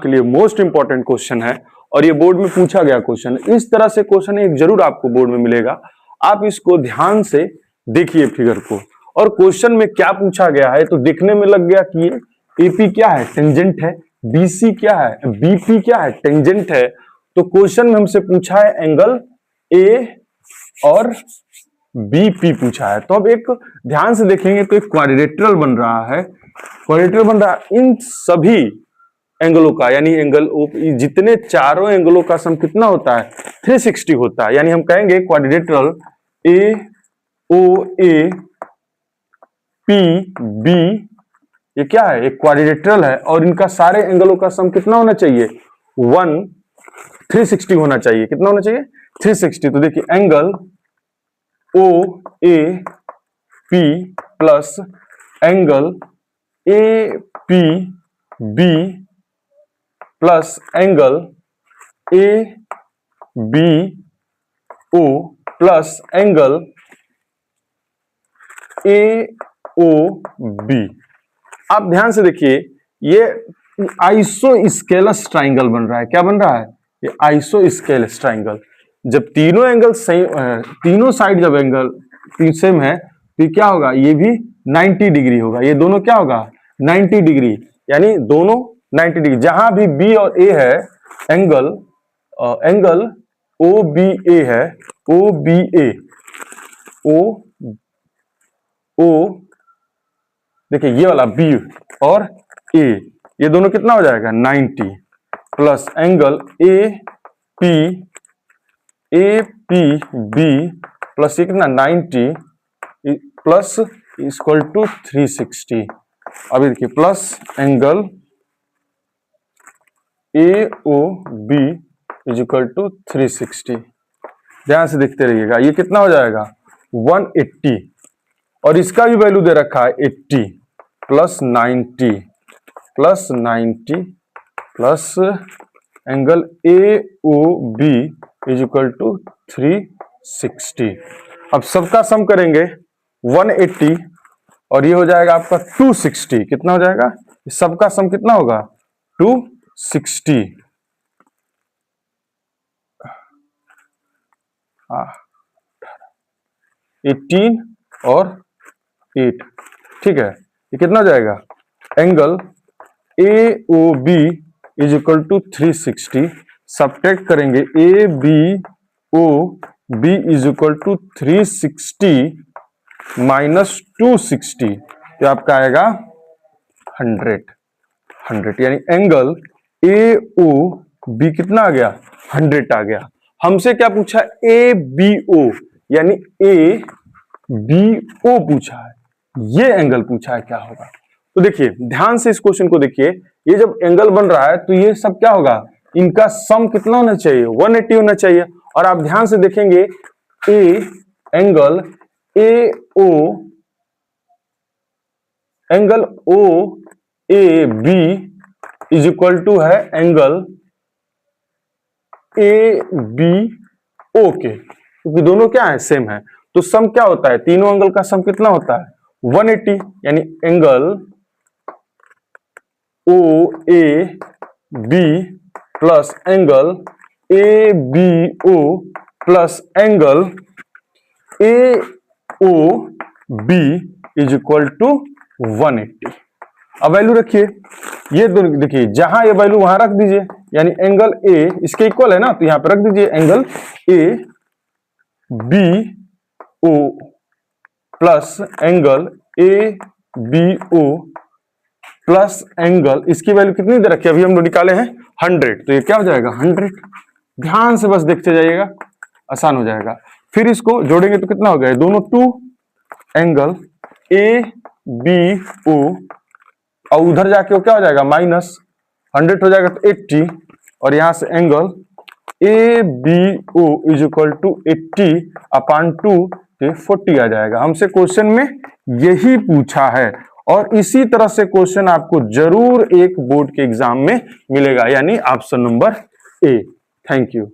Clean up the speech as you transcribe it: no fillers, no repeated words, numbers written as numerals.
के लिए most important question है और ये बोर्ड में पूछा गया क्वेश्चन है। इस तरह से क्वेश्चन एक जरूर आपको बोर्ड में मिलेगा, आप इसको ध्यान से देखिए फिगर को। और क्वेश्चन में क्या पूछा गया है तो देखने में लग गया कि ये एपी क्या है, टेंजेंट है, बीसी क्या है, बीपी क्या है, टेंजेंट है। तो क्वेश्चन में हमसे पूछा है एंगल ए और बीपी पूछा है। तो अब एक ध्यान से देखेंगे तो एक क्वाड्रिलेटरल बन रहा है, क्वाड्रिलेटरल बन रहा है। इन सभी एंगलों का यानी एंगल जितने चारों एंगलों का सम कितना होता है, 360 होता है। यानी हम कहेंगे quadrilateral A O A P B, ये क्या है, एक क्वाड्रिलेटरल है और इनका सारे एंगलों का सम कितना होना चाहिए, 360 होना चाहिए। कितना होना चाहिए, 360। तो देखिए angle O A P plus angle A P B plus angle A B O plus angle A O B. आप ध्यान से देखिए ये आइसोस्केलस ट्राइंगल बन रहा है। क्या बन रहा है, ये आइसोस्केलस ट्राइंगल। जब तीनों एंगल तीनों साइड जब एंगल सेम है तो क्या होगा, ये भी 90 डिग्री होगा, ये दोनों क्या होगा 90 डिग्री, यानी दोनों 90 डिग्री। जहां भी बी और ए है एंगल ओ बी ए है, ओ बी ए ओ देखिए ये वाला बी और ए, ये दोनों कितना हो जाएगा 90 plus angle A P B plus ये कितना 90 प्लस इक्वल टू 360। अभी देखिए plus angle A O B is equal to 360। ध्यान से देखते रहिएगा, ये कितना हो जाएगा 180 और इसका भी वैल्यू दे रखा है 80 plus 90 plus angle A O B is equal to 360। अब सबका सम करेंगे 180 और ये हो जाएगा आपका 260। कितना हो जाएगा, सबका सम कितना होगा 260। 18 और 8, ठीक है। ये कितना हो जाएगा, angle A O B is equal to 360, subtract करेंगे A B O B is equal to 360 minus 260, तो आपका आएगा 100 यानी एंगल ए ओ बी कितना आ गया 100 आ गया। हमसे क्या पूछा, ए बी ओ यानी ए बी ओ पूछा है, ये एंगल पूछा है क्या होगा। तो देखिए ध्यान से इस क्वेश्चन को देखिए, ये जब एंगल बन रहा है तो ये सब क्या होगा, इनका सम कितना होना चाहिए 180 होना चाहिए। और आप ध्यान से देखेंगे angle O A B is equal to है एंगल ए बी ओ के, क्योंकि दोनों क्या है सेम है। तो सम क्या होता है, तीनों एंगल का सम कितना होता है 180, यानी angle O A B plus angle A B O plus angle A O B is equal to 180। अब वैल्यू रखिए, ये दोनों देखिए जहां ये वैल्यू वहां रख दीजिए, यानी एंगल ए इसके इक्वल है ना, तो यहां पर रख दीजिए angle A B O plus angle A B O plus angle, इसकी वैल्यू कितनी दे रखी है, अभी हम लोग निकाले हैं 100, तो ये क्या हो जाएगा 100। ध्यान से बस देखते जाइएगा, आसान हो जाएगा। फिर इसको जोड़ेंगे तो कितना हो गया, दोनों 2 एंगल ए बी ओ और उधर जाके वो क्या हो जाएगा माइनस 100 हो जाएगा तो 80, और यहां से angle A B O is equal to 80 upon 2 तो 40 आ जाएगा। हमसे क्वेश्चन में यही पूछा है और इसी तरह से क्वेश्चन आपको जरूर एक बोर्ड के एग्जाम में मिलेगा, यानी option number A. Thank you.